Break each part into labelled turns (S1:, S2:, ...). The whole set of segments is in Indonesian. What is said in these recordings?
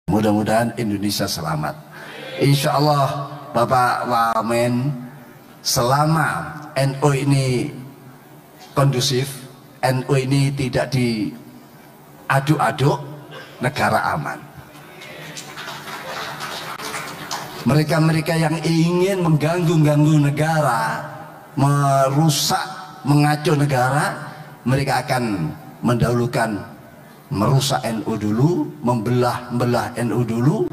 S1: Mudah-mudahan Indonesia selamat. Insya Allah Bapak Wamen, selama NU ini kondusif, NU ini tidak diaduk-aduk, negara aman. Mereka-mereka yang ingin mengganggu negara, merusak, mengacau negara, mereka akan mendahulukan merusak NU dulu, membelah NU dulu,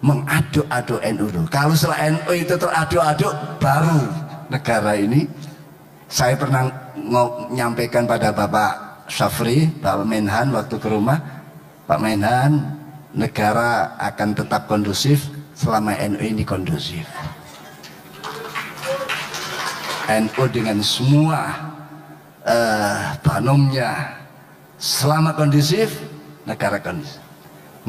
S1: mengaduk-aduk NU dulu. Kalau setelah NU itu teraduk-aduk, baru negara ini. Saya pernah menyampaikan pada Bapak Syafri, Bapak Menhan waktu ke rumah, Pak Menhan, negara akan tetap kondusif selama NU ini kondusif. NU dengan semua banomnya, selama kondusif, negara kondusif.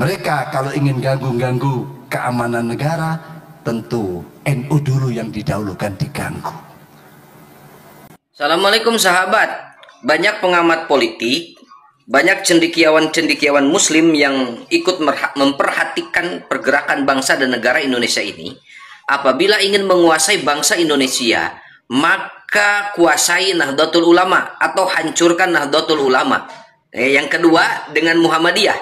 S1: Mereka kalau ingin ganggu keamanan negara, tentu NU dulu yang didahulukan diganggu.
S2: Assalamualaikum sahabat. Banyak pengamat politik, banyak cendekiawan-cendekiawan muslim yang ikut memperhatikan pergerakan bangsa dan negara Indonesia ini. Apabila ingin menguasai bangsa Indonesia, maka kuasai Nahdlatul Ulama atau hancurkan Nahdlatul Ulama. Yang kedua dengan Muhammadiyah.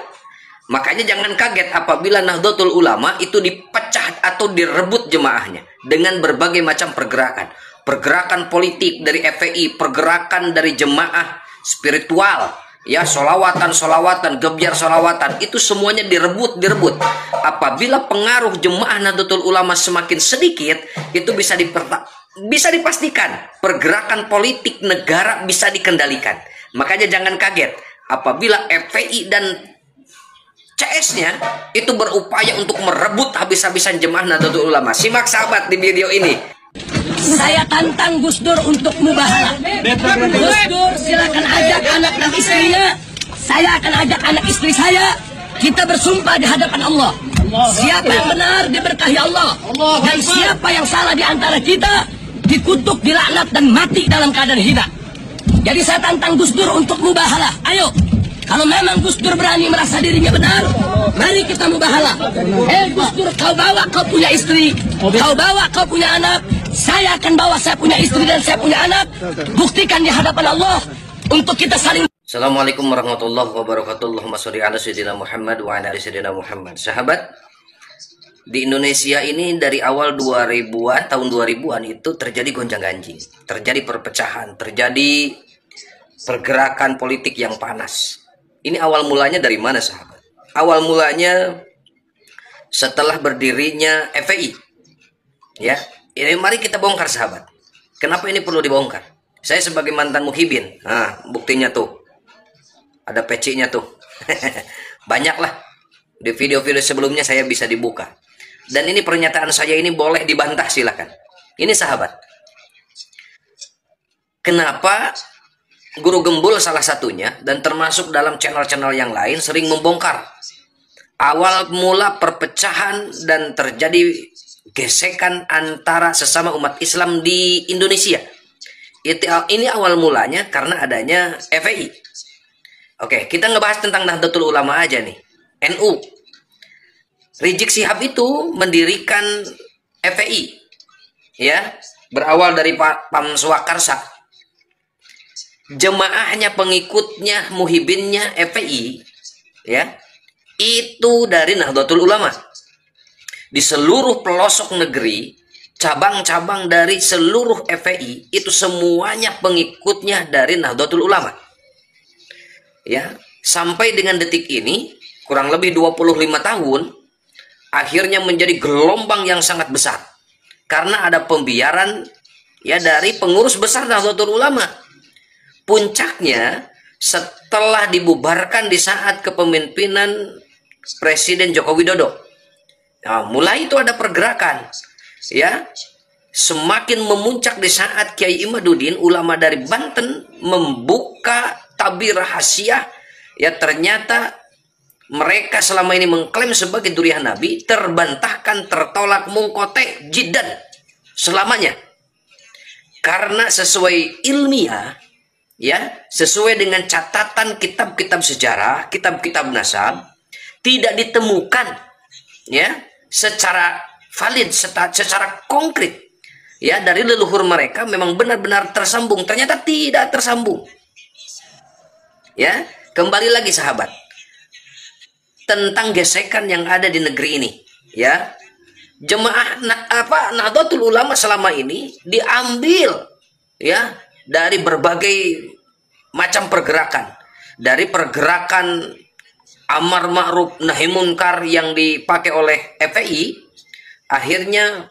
S2: Makanya jangan kaget apabila Nahdlatul Ulama itu dipecah atau direbut jemaahnya dengan berbagai macam pergerakan. Pergerakan politik dari FPI, pergerakan dari jemaah spiritual, ya, solawatan, gebyar solawatan, itu semuanya direbut. Apabila pengaruh jemaah Nahdlatul Ulama semakin sedikit, itu bisa dipastikan pergerakan politik negara bisa dikendalikan. Makanya jangan kaget apabila FPI dan CS-nya itu berupaya untuk merebut habis-habisan jemaah Nahdlatul Ulama. Simak sahabat di video ini.
S3: Saya tantang Gus Dur untuk mubahalah. Gus Dur silakan ajak anak dan istrinya. Saya akan ajak anak istri saya. Kita bersumpah di hadapan Allah. Siapa yang benar diberkahi Allah. Dan siapa yang salah di antara kita dikutuk, dilaknat dan mati dalam keadaan hina. Jadi saya tantang Gus Dur untuk mubahalah. Ayo. Kalau memang Gus Dur berani merasa dirinya benar, mari kita mubahalah. Gus Dur, kau bawa kau punya istri, kau bawa kau punya anak, saya akan bawa saya punya istri dan saya punya anak. Buktikan di hadapan Allah untuk kita saling.
S2: Assalamualaikum warahmatullahi wabarakatuh. Allahumma sholli ala sayyidina Muhammad wa ala ali sayyidina Muhammad. Sahabat, di Indonesia ini dari awal 2000-an, tahun 2000-an itu terjadi gonjang-ganjing, terjadi perpecahan, terjadi pergerakan politik yang panas. Ini awal mulanya dari mana sahabat? Awal mulanya setelah berdirinya FPI. Ya, ini mari kita bongkar sahabat. Kenapa ini perlu dibongkar? Saya sebagai mantan muhibin, nah buktinya tuh, ada pecinya tuh. Banyaklah di video-video sebelumnya saya bisa dibuka. Dan ini pernyataan saya ini boleh dibantah silakan. Ini sahabat. Kenapa Guru Gembul salah satunya dan termasuk dalam channel-channel yang lain sering membongkar awal mula perpecahan dan terjadi gesekan antara sesama umat Islam di Indonesia. Ini awal mulanya karena adanya FPI. Oke, kita ngebahas tentang Nahdlatul Ulama aja nih. NU. Rizik Syihab itu mendirikan FPI. Ya, berawal dari Pam Swakarsa. Jemaahnya, pengikutnya, muhibinnya FPI, ya, itu dari Nahdlatul Ulama. Di seluruh pelosok negeri, cabang-cabang dari seluruh FPI itu semuanya pengikutnya dari Nahdlatul Ulama. Ya, sampai dengan detik ini kurang lebih 25 tahun akhirnya menjadi gelombang yang sangat besar karena ada pembiaran ya dari pengurus besar Nahdlatul Ulama. Puncaknya setelah dibubarkan di saat kepemimpinan Presiden Joko Widodo. Nah, mulai itu ada pergerakan, ya, semakin memuncak di saat Kiai Imaduddin, ulama dari Banten, membuka tabir rahasia. Ya, ternyata mereka selama ini mengklaim sebagai durian Nabi, terbantahkan, tertolak, mungkote, jidan selamanya. karena sesuai ilmiah, ya, sesuai dengan catatan kitab-kitab sejarah, kitab-kitab nasab, tidak ditemukan, ya, secara valid, secara konkret, ya, dari leluhur mereka memang benar-benar tersambung. Ternyata tidak tersambung. Ya, kembali lagi sahabat, tentang gesekan yang ada di negeri ini, ya. Jemaah Nahdlatul Ulama selama ini diambil, ya, dari berbagai macam pergerakan, dari pergerakan amar ma'ruf nahi munkar yang dipakai oleh FPI. Akhirnya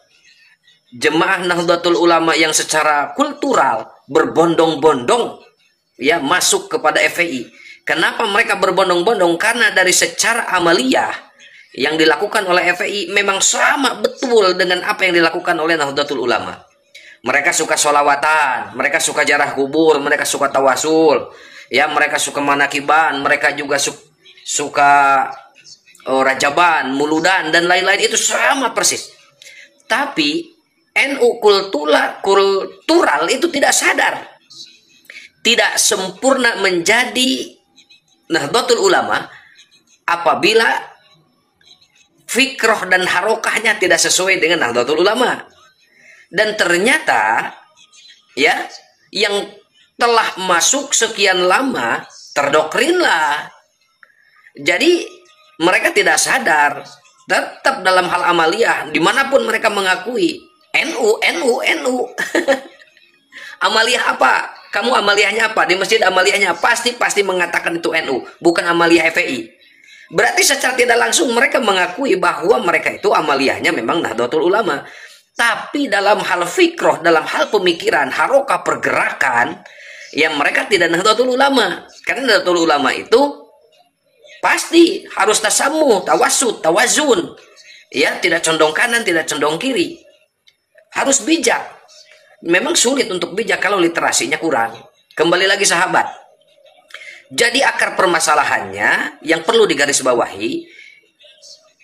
S2: jemaah Nahdlatul Ulama yang secara kultural berbondong-bondong, ya, masuk kepada FPI. Kenapa mereka berbondong-bondong? Karena dari secara amaliyah yang dilakukan oleh FPI memang sama betul dengan apa yang dilakukan oleh Nahdlatul Ulama. Mereka suka sholawatan, mereka suka ziarah kubur, mereka suka tawasul, ya, mereka suka manakiban, mereka juga suka rajaban, muludan, dan lain-lain. Itu sama persis. Tapi NU kultural itu tidak sadar, tidak sempurna menjadi Nahdlatul Ulama apabila fikroh dan harokahnya tidak sesuai dengan Nahdlatul Ulama. Dan ternyata, ya, yang telah masuk sekian lama terdokrinlah. Jadi mereka tidak sadar, tetap dalam hal amaliyah dimanapun mereka mengakui NU amaliyah apa? Kamu amaliyahnya apa? Di masjid amaliyahnya pasti mengatakan itu NU, bukan amaliyah FPI. Berarti secara tidak langsung mereka mengakui bahwa mereka itu amaliyahnya memang Nahdlatul Ulama. Tapi dalam hal fikroh, dalam hal pemikiran, harokah, pergerakan, yang mereka tidak Nahdlatul Ulama. Karena Nahdlatul Ulama itu pasti harus tasamuh, tawasud, tawazun. Ya, tidak condong kanan, tidak condong kiri. Harus bijak. Memang sulit untuk bijak kalau literasinya kurang. Kembali lagi sahabat. Jadi akar permasalahannya yang perlu digarisbawahi,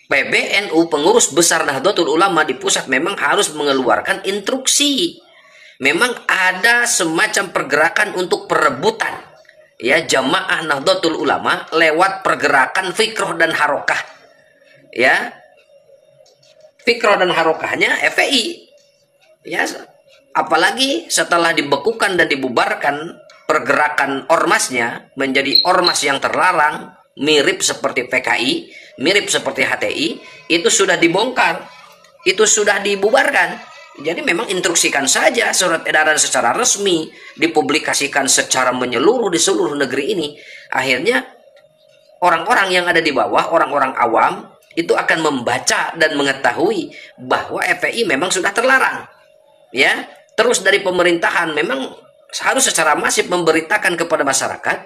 S2: PBNU, pengurus besar Nahdlatul Ulama di pusat, memang harus mengeluarkan instruksi. Memang ada semacam pergerakan untuk perebutan, ya, jamaah Nahdlatul Ulama lewat pergerakan fikroh dan harokah, ya. Fikroh dan harokahnya FPI, ya. Apalagi setelah dibekukan dan dibubarkan pergerakan ormasnya menjadi ormas yang terlarang, mirip seperti PKI, mirip seperti HTI, itu sudah dibongkar, itu sudah dibubarkan. Jadi memang instruksikan saja surat edaran secara resmi, dipublikasikan secara menyeluruh di seluruh negeri ini. Akhirnya orang-orang yang ada di bawah, orang-orang awam, itu akan membaca dan mengetahui bahwa FPI memang sudah terlarang. Ya, terus dari pemerintahan memang harus secara masif memberitakan kepada masyarakat,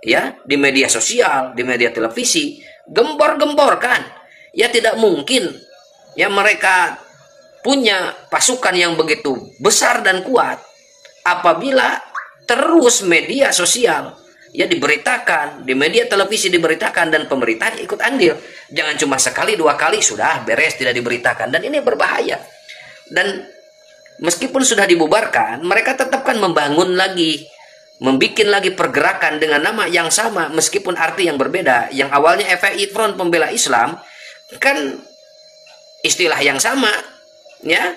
S2: ya, di media sosial, di media televisi, gembor-gemborkan. Ya, tidak mungkin, ya, mereka punya pasukan yang begitu besar dan kuat apabila terus media sosial, ya, diberitakan, di media televisi diberitakan, dan pemerintah ikut andil. Jangan cuma sekali dua kali sudah beres tidak diberitakan, dan ini berbahaya. Dan meskipun sudah dibubarkan, mereka tetap kan membangun lagi, membuat lagi pergerakan dengan nama yang sama meskipun arti yang berbeda. Yang awalnya FPI, Front Pembela Islam, kan istilah yang sama, ya,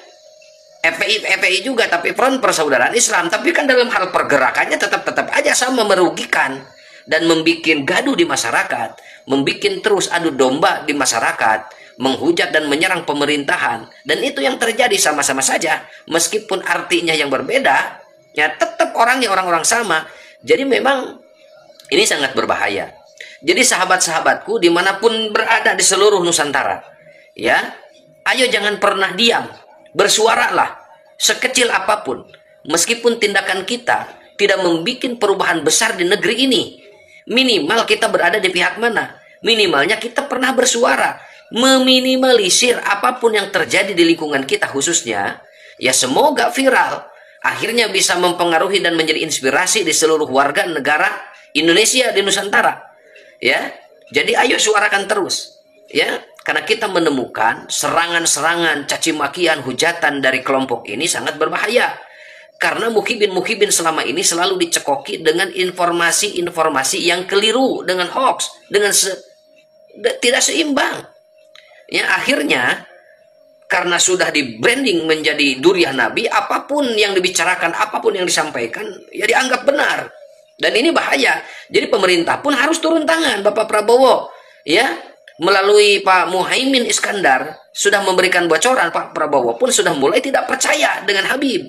S2: FPI juga, tapi Front Persaudaraan Islam. Tapi kan dalam hal pergerakannya tetap aja sama, merugikan dan membuat gaduh di masyarakat, membuat terus adu domba di masyarakat, menghujat dan menyerang pemerintahan. Dan itu yang terjadi sama-sama saja, meskipun artinya yang berbeda, ya, tetap orangnya orang-orang sama. Jadi memang ini sangat berbahaya. Jadi sahabat-sahabatku dimanapun berada di seluruh Nusantara, ya, ayo jangan pernah diam, bersuaralah sekecil apapun, meskipun tindakan kita tidak membuat perubahan besar di negeri ini. Minimal kita berada di pihak mana? Minimalnya kita pernah bersuara, meminimalisir apapun yang terjadi di lingkungan kita khususnya, ya, semoga viral, akhirnya bisa mempengaruhi dan menjadi inspirasi di seluruh warga negara Indonesia di Nusantara, ya. Jadi ayo suarakan terus, ya, karena kita menemukan serangan-serangan, caci makian, hujatan dari kelompok ini sangat berbahaya. Karena muhibin selama ini selalu dicekoki dengan informasi-informasi yang keliru, dengan hoax, dengan tidak seimbang. Ya, akhirnya karena sudah di branding menjadi duriah Nabi, apapun yang dibicarakan, apapun yang disampaikan, ya dianggap benar. Dan ini bahaya. Jadi pemerintah pun harus turun tangan. Bapak Prabowo, ya, melalui Pak Muhaimin Iskandar sudah memberikan bocoran. Pak Prabowo pun sudah mulai tidak percaya dengan Habib,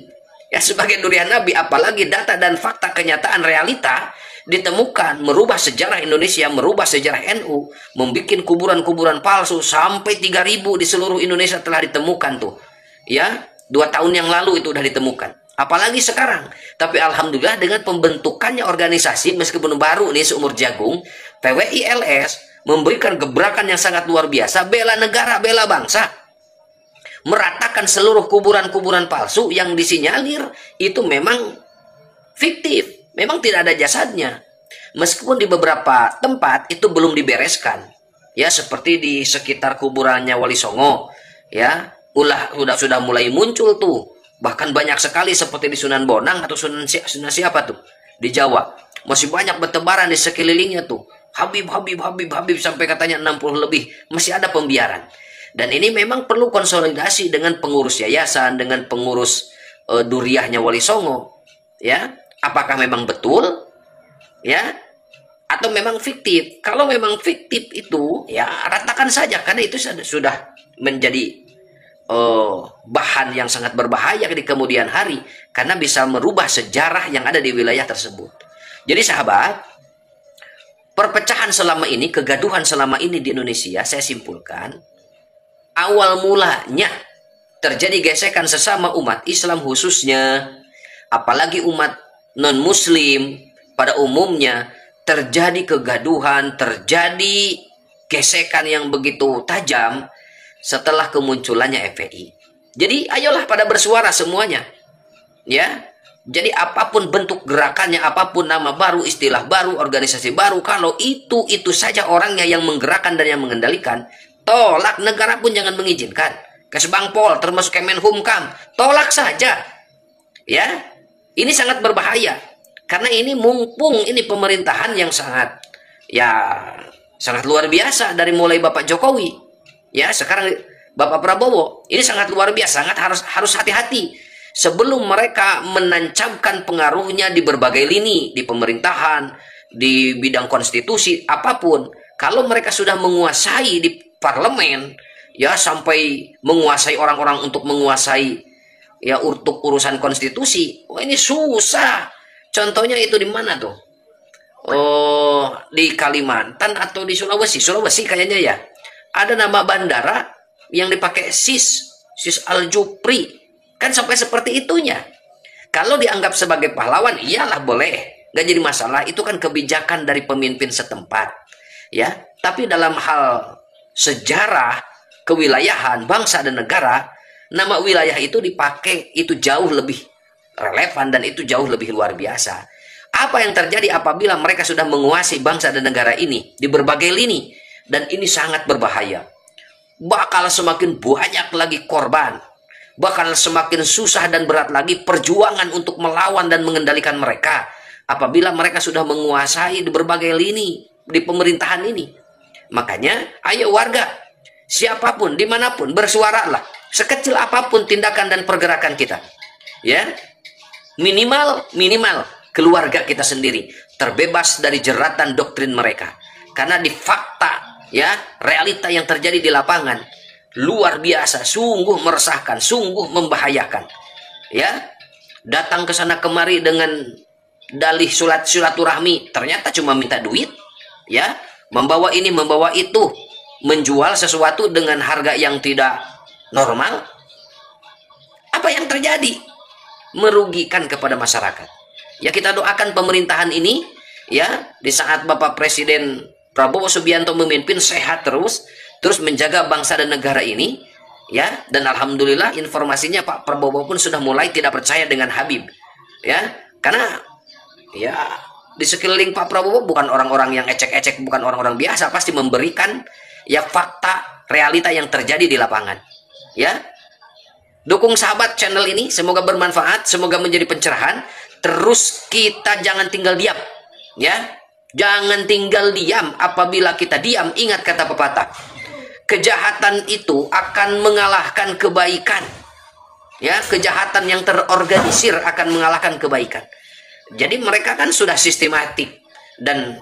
S2: ya, sebagai durian Nabi. Apalagi data dan fakta kenyataan realita ditemukan, merubah sejarah Indonesia, merubah sejarah NU, membuat kuburan-kuburan palsu sampai 3.000 di seluruh Indonesia telah ditemukan tuh, ya, 2 tahun yang lalu itu sudah ditemukan. Apalagi sekarang. Tapi alhamdulillah dengan pembentukannya organisasi, meskipun baru nih seumur jagung, PWI-LS memberikan gebrakan yang sangat luar biasa, bela negara, bela bangsa, meratakan seluruh kuburan-kuburan palsu yang disinyalir itu memang fiktif, memang tidak ada jasadnya. Meskipun di beberapa tempat itu belum dibereskan, ya, seperti di sekitar kuburannya Wali Songo, ya, sudah mulai muncul tuh. Bahkan banyak sekali seperti di Sunan Bonang atau Sunan siapa tuh di Jawa, masih banyak bertebaran di sekelilingnya tuh. Habib sampai katanya 60 lebih, masih ada pembiaran. Dan ini memang perlu konsolidasi dengan pengurus yayasan, dengan pengurus duriahnya Wali Songo, ya. Apakah memang betul, ya, atau memang fiktif? Kalau memang fiktif itu, ya, ratakan saja, karena itu sudah menjadi bahan yang sangat berbahaya di kemudian hari, karena bisa merubah sejarah yang ada di wilayah tersebut. Jadi sahabat, perpecahan selama ini, kegaduhan selama ini di Indonesia, saya simpulkan, awal mulanya terjadi gesekan sesama umat Islam khususnya, apalagi umat non-muslim pada umumnya, terjadi kegaduhan, terjadi gesekan yang begitu tajam setelah kemunculannya FPI. Jadi ayolah pada bersuara semuanya, ya. Jadi apapun bentuk gerakannya, apapun nama baru, istilah baru, organisasi baru, kalau itu saja orangnya yang menggerakkan dan yang mengendalikan, tolak. Negara pun jangan mengizinkan. Kesbangpol termasuk Kemenhumkam, tolak saja, ya. Ini sangat berbahaya karena ini mumpung ini pemerintahan yang sangat, ya, sangat luar biasa dari mulai Bapak Jokowi, ya, sekarang Bapak Prabowo, ini sangat luar biasa, sangat harus hati-hati sebelum mereka menancapkan pengaruhnya di berbagai lini, di pemerintahan, di bidang konstitusi, apapun. Kalau mereka sudah menguasai di parlemen, ya, sampai menguasai orang-orang untuk menguasai, ya, untuk urusan konstitusi, oh, ini susah. Contohnya itu di mana tuh? Oh, di Kalimantan atau di Sulawesi kayaknya, ya. Ada nama bandara yang dipakai Sis Al-Jupri, kan sampai seperti itunya. Kalau dianggap sebagai pahlawan, iyalah boleh, nggak jadi masalah. Itu kan kebijakan dari pemimpin setempat, ya. Tapi dalam hal sejarah, kewilayahan, bangsa dan negara, nama wilayah itu dipakai itu jauh lebih relevan dan itu jauh lebih luar biasa. Apa yang terjadi apabila mereka sudah menguasai bangsa dan negara ini di berbagai lini, dan ini sangat berbahaya. Bakal semakin banyak lagi korban, bakal semakin susah dan berat lagi perjuangan untuk melawan dan mengendalikan mereka apabila mereka sudah menguasai di berbagai lini di pemerintahan ini. Makanya ayo warga, siapapun dimanapun, bersuaralah, sekecil apapun tindakan dan pergerakan kita, ya, minimal keluarga kita sendiri terbebas dari jeratan doktrin mereka. Karena di fakta, ya, realita yang terjadi di lapangan luar biasa, sungguh meresahkan, sungguh membahayakan, ya. Datang ke sana kemari dengan dalih silaturahmi, ternyata cuma minta duit, ya, membawa ini membawa itu, menjual sesuatu dengan harga yang tidak normal. Apa yang terjadi? Merugikan kepada masyarakat. Ya, kita doakan pemerintahan ini, ya, di saat Bapak Presiden Prabowo Subianto memimpin, sehat terus menjaga bangsa dan negara ini, ya. Dan alhamdulillah informasinya Pak Prabowo pun sudah mulai tidak percaya dengan Habib, ya. Karena, ya, di sekeliling Pak Prabowo bukan orang-orang yang ecek-ecek, bukan orang-orang biasa, pasti memberikan, ya, fakta realita yang terjadi di lapangan, ya. Dukung sahabat channel ini, semoga bermanfaat, semoga menjadi pencerahan. Terus kita jangan tinggal diam, ya. Jangan tinggal diam. Apabila kita diam, ingat kata pepatah, kejahatan itu akan mengalahkan kebaikan. Ya, kejahatan yang terorganisir akan mengalahkan kebaikan. Jadi mereka kan sudah sistematik dan